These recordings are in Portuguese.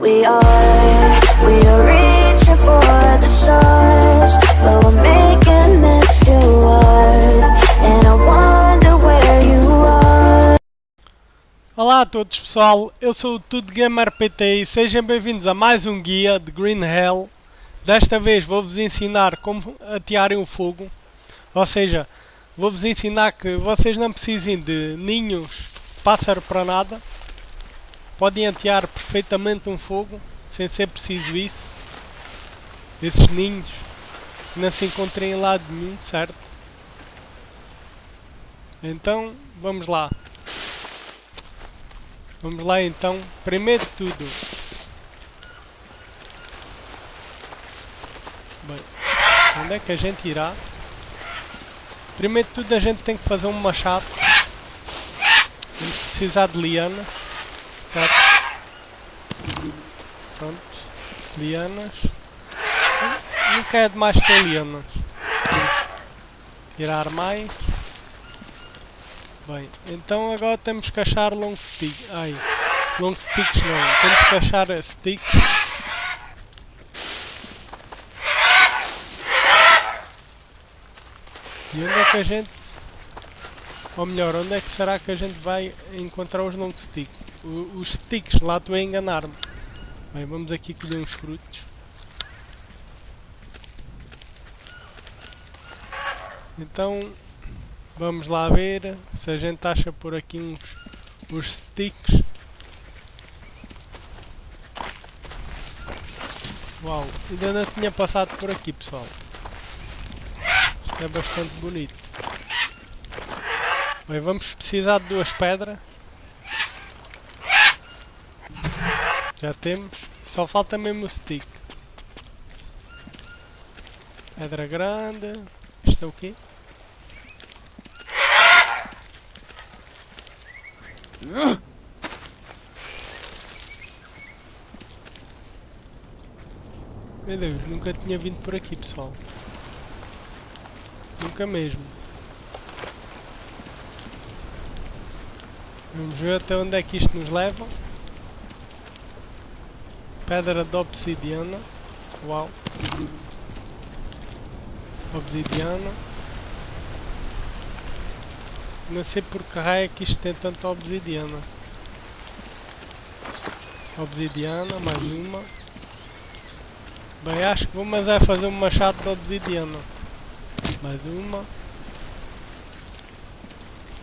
We are reaching for the stars, but we're making this too hard, and I wonder where you are. Olá a todos pessoal, eu sou o Tudo Gamer PT e sejam bem-vindos a mais um guia de Green Hell. Desta vez vou-vos ensinar como atearem o fogo, ou seja, vou-vos ensinar que vocês não precisem de ninhos de pássaro para nada. Podem atear perfeitamente um fogo, sem ser preciso isso. Esses ninhos não se encontram em lado nenhum, certo? Então, vamos lá. Vamos lá então. Primeiro de tudo. Bem, onde é que a gente irá? Primeiro de tudo a gente tem que fazer um machado. Vamos precisar de lianas. Certo? Pronto. Lianas. Nunca é demais ter lianas. Vamos tirar mais. Bem, então agora temos que achar long sticks. Ai, long sticks não. Temos que achar sticks. E onde é que a gente... Ou melhor, onde é que será que a gente vai encontrar os long sticks? Os sticks, lá estou a enganar-me. Bem, vamos aqui colher uns frutos. Então, vamos lá ver se a gente acha por aqui uns sticks. Uau, ainda não tinha passado por aqui, pessoal. Isto é bastante bonito. Bem, vamos precisar de 2 pedras. Já temos. Só falta mesmo o stick. Pedra grande. Isto é o quê? Meu Deus, nunca tinha vindo por aqui, pessoal. Nunca mesmo. Vamos ver até onde é que isto nos leva. Pedra de obsidiana. Uau. Obsidiana. Não sei por que raio é que isto tem tanta obsidiana. Obsidiana, mais uma. Bem, acho que vou mas é fazer um machado de obsidiana. Mais uma.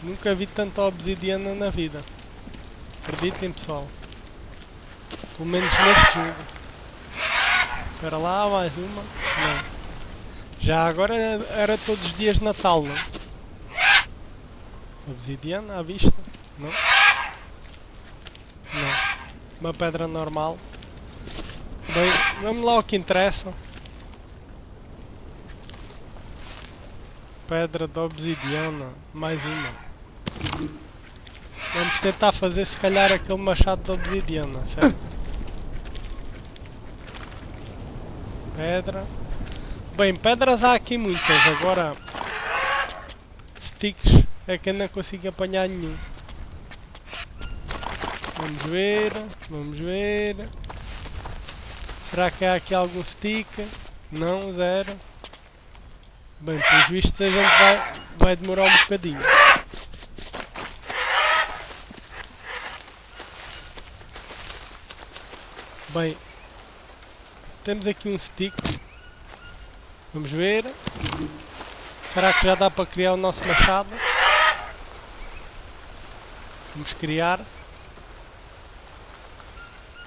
Nunca vi tanta obsidiana na vida. Acreditem, pessoal. Pelo menos neste jogo. Espera lá, mais uma. Não. Já agora era todos os dias de Natal, não? Obsidiana à vista? Não? Não. Uma pedra normal. Bem, vamos lá ao que interessa. Pedra de obsidiana. Mais uma. Vamos tentar fazer se calhar aquele machado de obsidiana, certo? Pedra. Bem, pedras há aqui muitas, agora sticks é que eu não consigo apanhar nenhum. Vamos ver, vamos ver. Será que há aqui algum stick? Não, zero. Bem, pelos vistos a gente vai demorar um bocadinho. Bem, temos aqui um stick. Vamos ver. Será que já dá para criar o nosso machado? Vamos criar.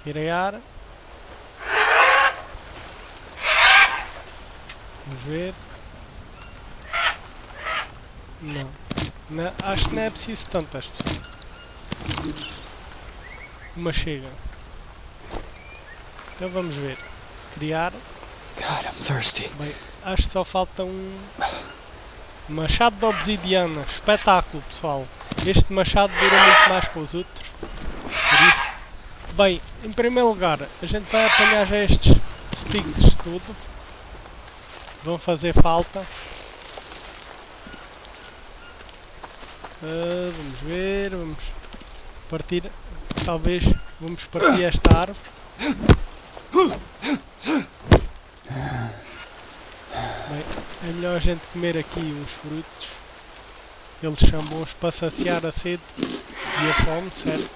Criar. Vamos ver. Não. Acho que não é preciso tantas pessoas. Uma chega. Então vamos ver. Criar. God, I'm thirsty. Bem, acho que só falta um machado de obsidiana. Espetáculo, pessoal. Este machado dura muito mais que os outros. Por isso. Bem, em primeiro lugar, a gente vai apanhar já estes sticks tudo. Vão fazer falta. Vamos ver, vamos partir. Talvez vamos partir esta árvore. Bem, é melhor a gente comer aqui uns frutos. Eles são bons para saciar a sede e a fome, certo?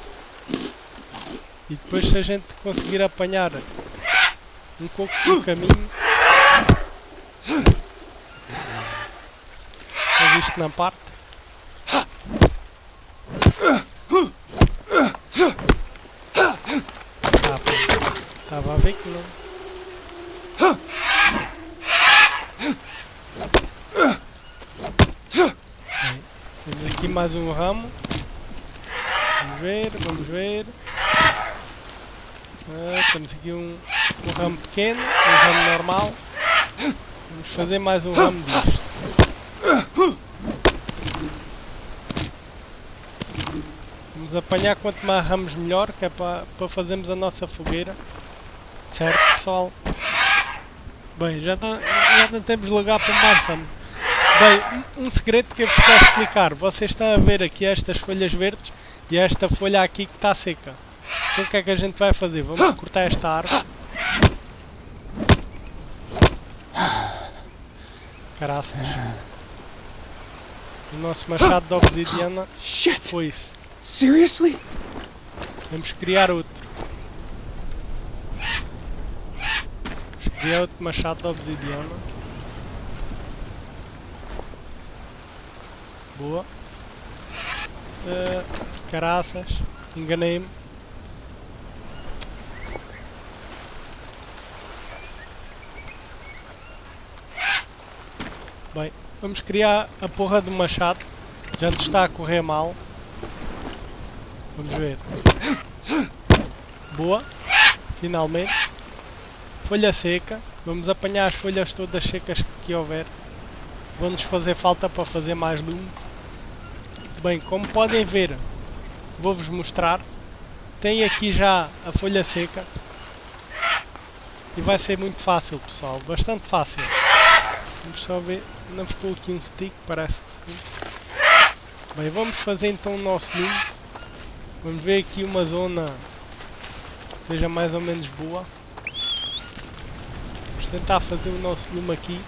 E depois, se a gente conseguir apanhar um coco no caminho, mas isto na parte. Estava a ver que não. Bem, temos aqui mais um ramo. Vamos ver, vamos ver. Temos aqui um ramo pequeno, um ramo normal. Vamos fazer mais um ramo disto. Vamos apanhar quanto mais ramos melhor, que é para fazermos a nossa fogueira. Certo, pessoal? Bem, já não temos lugar para mais ramos. Bem, um segredo que eu vos quero explicar. Vocês estão a ver aqui estas folhas verdes e esta folha aqui que está seca. Então o que é que a gente vai fazer? Vamos cortar esta árvore. Caraças. O nosso machado de obsidiana Shit! foi isso. Seriously? Vamos criar outro. Vamos criar outro machado de obsidiana. Boa. Caraças. Enganei-me. Bem, vamos criar a porra do machado. Já nos está a correr mal. Vamos ver. Boa. Finalmente. Folha seca. Vamos apanhar as folhas todas secas que houver. Vão-nos fazer falta para fazer mais lume. Bem, como podem ver, vou-vos mostrar. Tem aqui já a folha seca. E vai ser muito fácil, pessoal. Bastante fácil. Vamos só ver. Não ficou aqui um stick, parece que ficou. Bem, vamos fazer então o nosso lume. Vamos ver aqui uma zona que seja mais ou menos boa. Vamos tentar fazer o nosso lume aqui.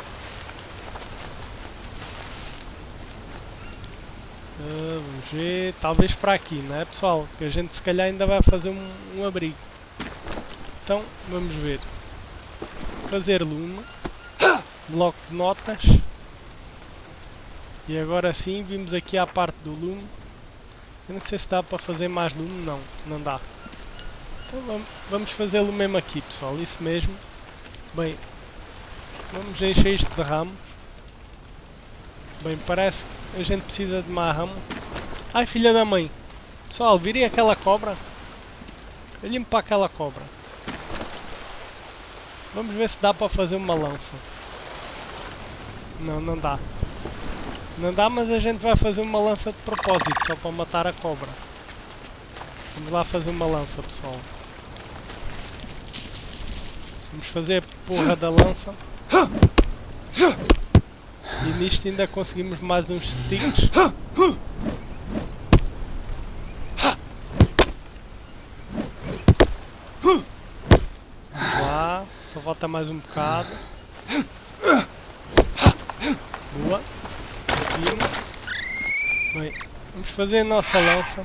Vamos ver, talvez para aqui, não é, pessoal? Que a gente se calhar ainda vai fazer um abrigo. Então, vamos ver. Fazer lume. Bloco de notas. E agora sim, vimos aqui à parte do lume. Eu não sei se dá para fazer mais lume, não dá. Então vamos fazê-lo mesmo aqui, pessoal, isso mesmo. Bem, vamos encher isto de ramo. Bem, parece que a gente precisa de mais ramo. Ai, filha da mãe. Pessoal, virem aquela cobra. Olhem para aquela cobra. Vamos ver se dá para fazer uma lança. Não dá. Não dá, mas a gente vai fazer uma lança de propósito, só para matar a cobra. Vamos lá fazer uma lança, pessoal. Vamos fazer a porra da lança. E nisto ainda conseguimos mais uns sticks. Vamos lá, só falta mais um bocado. Boa. Bem, vamos fazer a nossa lança.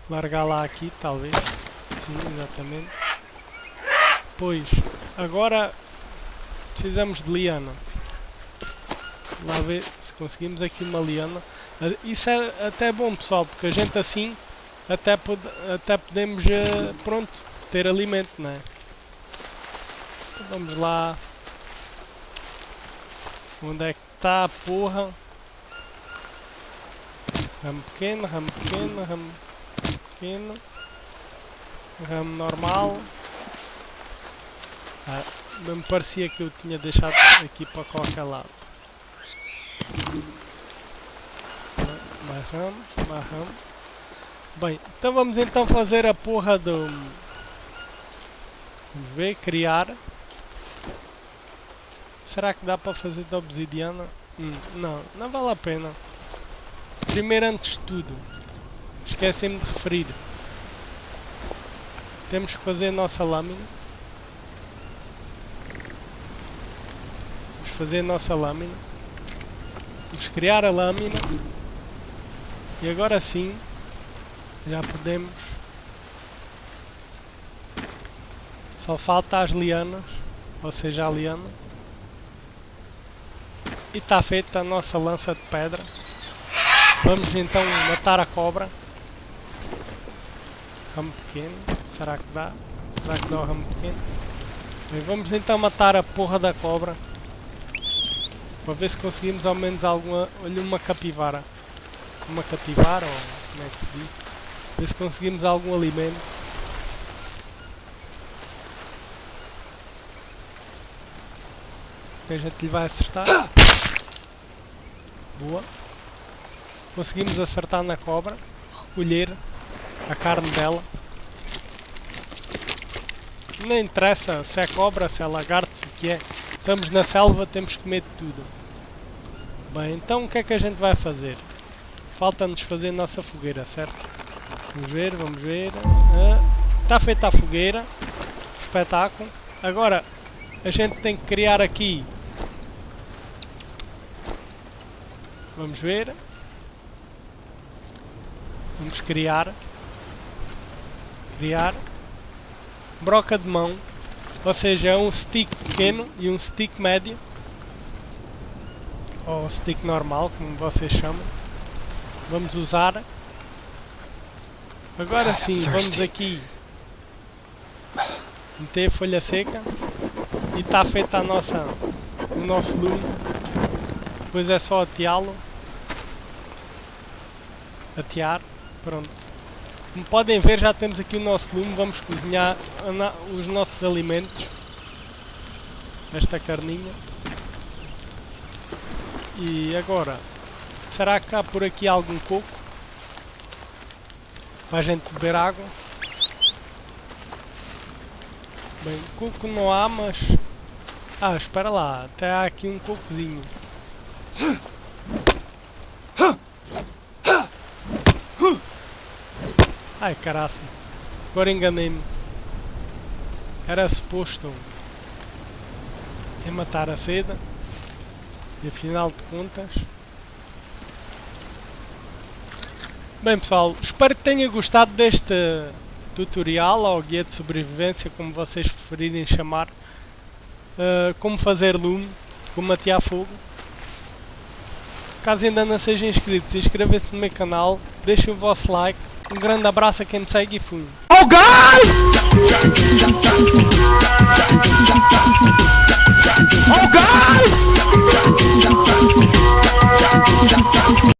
Largar lá aqui, talvez. Sim, exatamente. Pois, agora precisamos de liana. Lá ver se conseguimos aqui uma liana. Isso é até bom, pessoal, porque a gente assim até podemos, pronto, ter alimento, não é? Então vamos lá. Onde é que está a porra? Ramo pequeno, ramo pequeno, ramo pequeno. Ramo normal. Me parecia que eu tinha deixado aqui para qualquer lado. Mais ramos, mais ramos. Bem, então vamos então fazer a porra do... Vamos ver, criar. Será que dá para fazer de obsidiana? Não vale a pena. Primeiro, antes de tudo, esqueci-me de referir. Temos que fazer a nossa lâmina. Vamos fazer a nossa lâmina. Vamos criar a lâmina. E agora sim, já podemos. Só falta as lianas, ou seja, a liana. E está feita a nossa lança de pedra. Vamos então matar a cobra. Ramo pequeno. Será que dá? Será que dá o ramo pequeno? Bem, vamos então matar a porra da cobra. Para ver se conseguimos ao menos alguma... Olha, uma capivara. Uma capivara, ou como é que se diz? Ver se conseguimos algum alimento. Que a gente lhe vai acertar. Boa. Conseguimos acertar na cobra. Recolher a carne dela. Não interessa se é cobra, se é lagarto, o que é. Estamos na selva, temos que comer de tudo. Bem, então o que é que a gente vai fazer? Falta-nos fazer a nossa fogueira, certo? Vamos ver, vamos ver. Está feita a fogueira. Espetáculo. Agora, a gente tem que criar aqui. Vamos ver. Vamos criar. Criar. Broca de mão. Ou seja, é um stick pequeno e um stick médio. Ou stick normal, como vocês chamam. Vamos usar. Agora sim, vamos aqui meter folha seca. E está feita a nossa, o nosso lume. Depois é só ateá-lo. Atear. Pronto. Como podem ver, já temos aqui o nosso lume. Vamos cozinhar os nossos alimentos. Esta carninha. E agora, será que há por aqui algum coco? Para a gente beber água. Bem, coco não há, mas... Ah, espera lá, até há aqui um cocozinho. Ai, caraça. Agora enganei-me. Era suposto em matar a seda. E afinal de contas... Bem pessoal, espero que tenham gostado deste tutorial ou guia de sobrevivência, como vocês preferirem chamar. Como fazer lume, como atear fogo. Caso ainda não sejam inscritos, inscrevam-se no meu canal, deixem o vosso like. Um grande abraço a quem me segue e fui. Oh, guys!